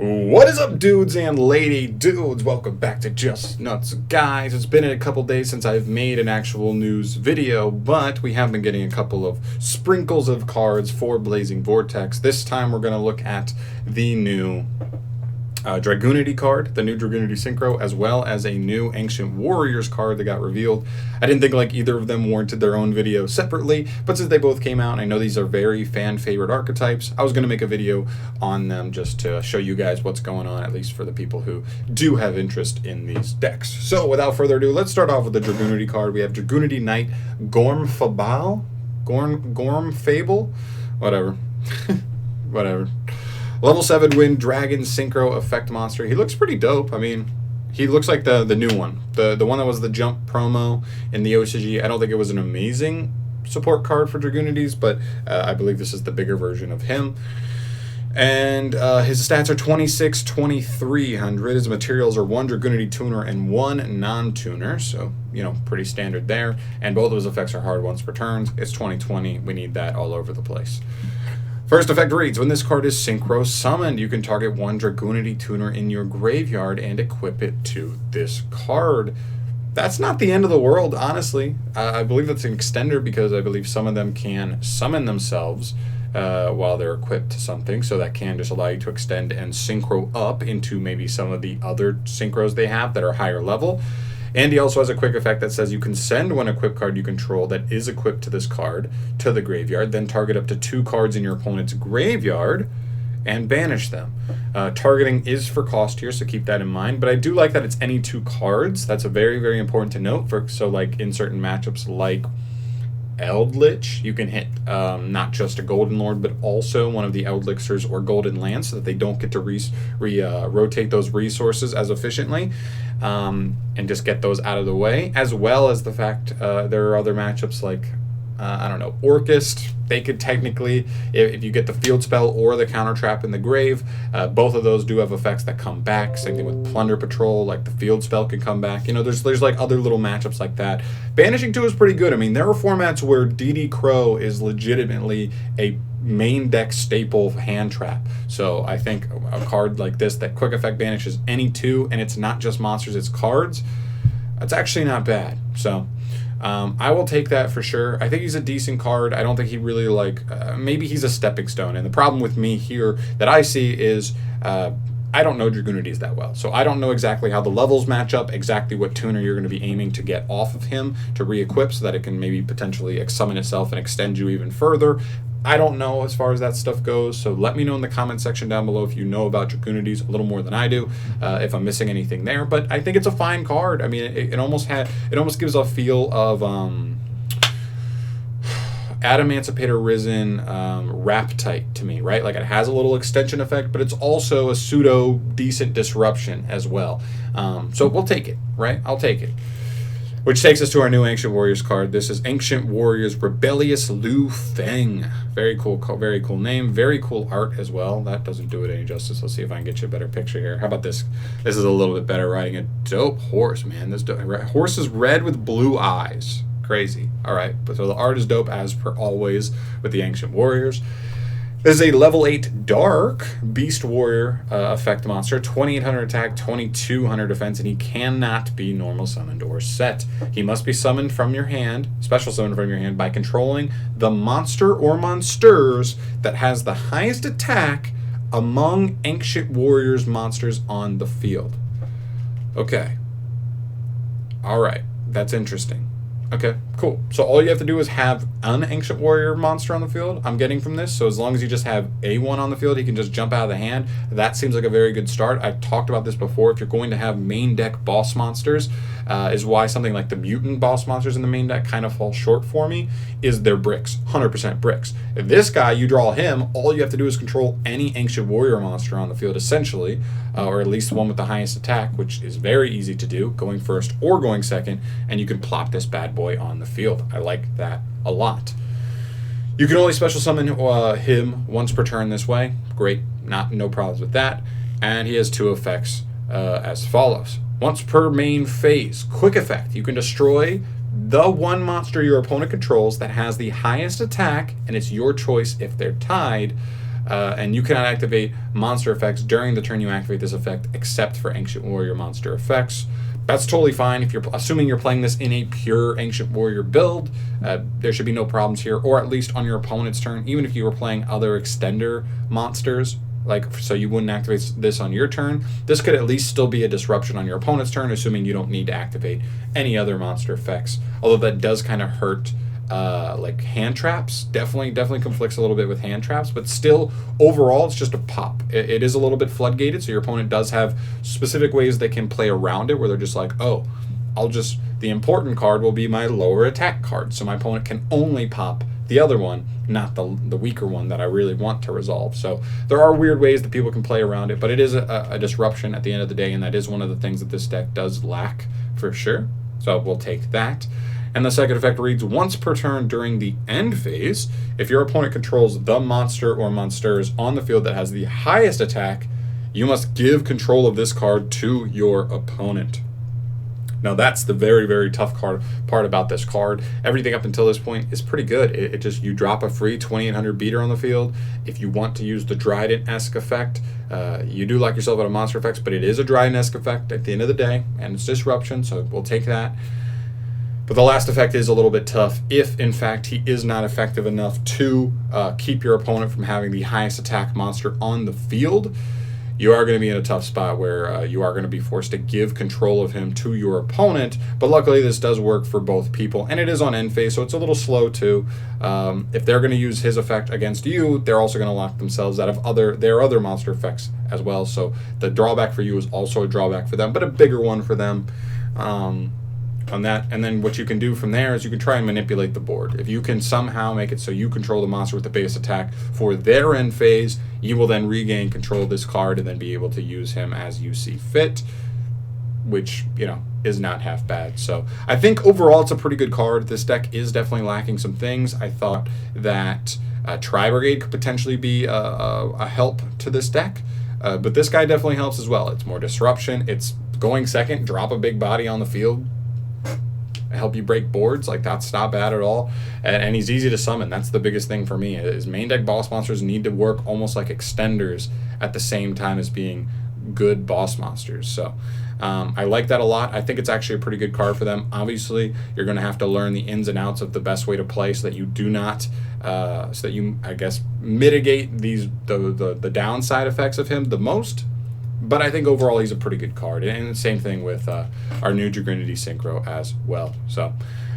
What is up, dudes and lady dudes? Welcome back to Just Nuts, guys. It's been a couple days since I've made an actual news video, but we have been getting a couple of sprinkles of cards for Blazing Vortex. This time we're going to look at the new Dragunity card, the new Dragunity Synchro, as well as a new Ancient Warriors card that got revealed. I didn't think like either of them warranted their own video separately, but since they both came out, and I know these are very fan favorite archetypes, I was going to make a video on them just to show you guys what's going on, at least for the people who do have interest in these decks. So without further ado, let's start off with the Dragunity card. We have Dragunity Knight Gormfable, whatever. Whatever. Level 7 Wind Dragon Synchro effect monster. He looks pretty dope. I mean, he looks like the new one. The one that was the jump promo in the OCG. I don't think it was an amazing support card for Dragunities, but I believe this is the bigger version of him. And his stats are 26, 2300. His materials are 1 Dragunity tuner and 1 non-tuner. So, you know, pretty standard there. And both of his effects are hard once per turn. It's 2020. We need that all over the place. First effect reads, when this card is Synchro summoned, you can target 1 Dragunity tuner in your graveyard and equip it to this card. That's not the end of the world, honestly. I believe that's an extender because I believe some of them can summon themselves while they're equipped to something, so that can just allow you to extend and Synchro up into maybe some of the other Synchros they have that are higher level. And he also has a quick effect that says you can send one equipped card you control that is equipped to this card to the graveyard, then target up to 2 cards in your opponent's graveyard and banish them. Targeting is for cost here, so keep that in mind. But I do like that it's any 2 cards. That's a very, very important to note. So like in certain matchups like Eldritch, you can hit not just a Golden Lord, but also one of the Eldlixirs or Golden Lands so that they don't get to rotate those resources as efficiently. And just get those out of the way, as well as the fact there are other matchups like, I don't know, Orchist. They could technically, if you get the field spell or the counter trap in the grave, both of those do have effects that come back. Same thing with Plunder Patrol, like the field spell can come back. You know, there's like other little matchups like that. Banishing 2 is pretty good. I mean, there are formats where DD Crow is legitimately a main deck staple hand trap. So I think a card like this that quick effect banishes any 2, and it's not just monsters, it's cards, that's actually not bad. So I will take that for sure. I think he's a decent card. I don't think he really maybe he's a stepping stone. And the problem with me here that I see is I don't know Dragunities that well. So I don't know exactly how the levels match up, exactly what tuner you're going to be aiming to get off of him to re-equip so that it can maybe potentially summon itself and extend you even further. I don't know as far as that stuff goes, so let me know in the comment section down below if you know about Dragunities a little more than I do, if I'm missing anything there. But I think it's a fine card. I mean, it almost gives a feel of Adamancipator Risen Raptite to me, right? Like it has a little extension effect, but it's also a pseudo decent disruption as well. So we'll take it, right? I'll take it. Which takes us to our new Ancient Warriors card. This is Ancient Warriors Rebellious Lu Feng. Very cool name. Very cool art as well. That doesn't do it any justice. Let's see if I can get you a better picture here. How about this? This is a little bit better. Riding a dope horse, man. This horse is red with blue eyes. Crazy. All right. So the art is dope as per always with the Ancient Warriors. This is a level 8 Dark Beast Warrior effect monster, 2800 attack, 2200 defense, and he cannot be normal summoned or set. He must be summoned from your hand, special summoned from your hand, by controlling the monster or monsters that has the highest attack among Ancient Warriors monsters on the field. Okay. All right. That's interesting. Okay, cool. So all you have to do is have an Ancient Warrior monster on the field, I'm getting from this. So as long as you just have a one on the field, he can just jump out of the hand. That seems like a very good start. I've talked about this before. If you're going to have main deck boss monsters, is why something like the mutant boss monsters in the main deck kind of fall short for me, is their bricks, 100% bricks. If this guy, you draw him, all you have to do is control any Ancient Warrior monster on the field, essentially, or at least the one with the highest attack, which is very easy to do, going first or going second, and you can plop this bad boy on the field. I like that a lot. You can only special summon him once per turn this way. Great, no problems with that. And he has 2 effects as follows. Once per main phase, quick effect. You can destroy the one monster your opponent controls that has the highest attack, and it's your choice if they're tied. and you cannot activate monster effects during the turn you activate this effect, except for Ancient Warrior monster effects. That's totally fine if you're assuming you're playing this in a pure Ancient Warrior build. There should be no problems here, or at least on your opponent's turn. Even if you were playing other extender monsters, like so you wouldn't activate this on your turn, this could at least still be a disruption on your opponent's turn, assuming you don't need to activate any other monster effects. Although that does kind of hurt like hand traps. Definitely conflicts a little bit with hand traps, but still overall it's just a pop. It is a little bit floodgated, so your opponent does have specific ways they can play around it, where they're just like, oh, the important card will be my lower attack card, so my opponent can only pop the other one, not the weaker one that I really want to resolve. So there are weird ways that people can play around it, but it is a disruption at the end of the day, and that is one of the things that this deck does lack for sure. So we'll take that. And the second effect reads, once per turn during the end phase, if your opponent controls the monster or monsters on the field that has the highest attack, you must give control of this card to your opponent. Now that's the very tough part about this card. Everything up until this point is pretty good. It just, you drop a free 2800 beater on the field. If you want to use the Dryden-esque effect, you do lock yourself out of monster effects, but it is a Dryden-esque effect at the end of the day, and it's disruption, so we'll take that. But the last effect is a little bit tough if, in fact, he is not effective enough to keep your opponent from having the highest attack monster on the field. You are going to be in a tough spot where you are going to be forced to give control of him to your opponent. But luckily, this does work for both people, and it is on end phase, so it's a little slow too. If they're going to use his effect against you, they're also going to lock themselves out of their other monster effects as well. So the drawback for you is also a drawback for them, but a bigger one for them. On that, and then what you can do from there is you can try and manipulate the board. If you can somehow make it so you control the monster with the base attack for their end phase, you will then regain control of this card and then be able to use him as you see fit, which, you know, is not half bad. So I think overall it's a pretty good card. This deck is definitely lacking some things. I thought that Tri-Brigade could potentially be a help to this deck, but this guy definitely helps as well. It's more disruption. It's going second, drop a big body on the field, help you break boards. Like, that's not bad at all, and he's easy to summon. That's the biggest thing for me, is main deck boss monsters need to work almost like extenders at the same time as being good boss monsters. So I like that a lot. I think it's actually a pretty good card for them. Obviously, you're going to have to learn the ins and outs of the best way to play so that you do not so that you, I guess, mitigate the downside effects of him the most. But I think overall he's a pretty good card. And the same thing with our new Dragunity Synchro as well. So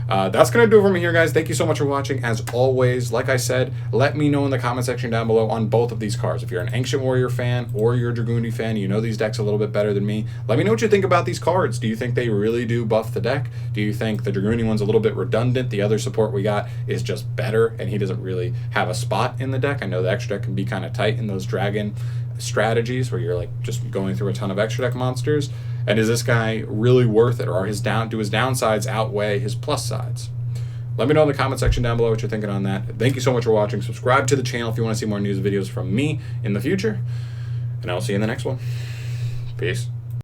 that's going to do it for me here, guys. Thank you so much for watching. As always, like I said, let me know in the comment section down below on both of these cards. If you're an Ancient Warrior fan or you're a Dragunity fan, you know these decks a little bit better than me. Let me know what you think about these cards. Do you think they really do buff the deck? Do you think the Dragunity one's a little bit redundant? The other support we got is just better, and he doesn't really have a spot in the deck. I know the extra deck can be kind of tight in those Dragon strategies where you're like just going through a ton of extra deck monsters. And is this guy really worth it, or do his downsides outweigh his plus sides? Let me know in the comment section down below what you're thinking on that. Thank you so much for watching. Subscribe to the channel if you want to see more news videos from me in the future, and I'll see you in the next one. Peace.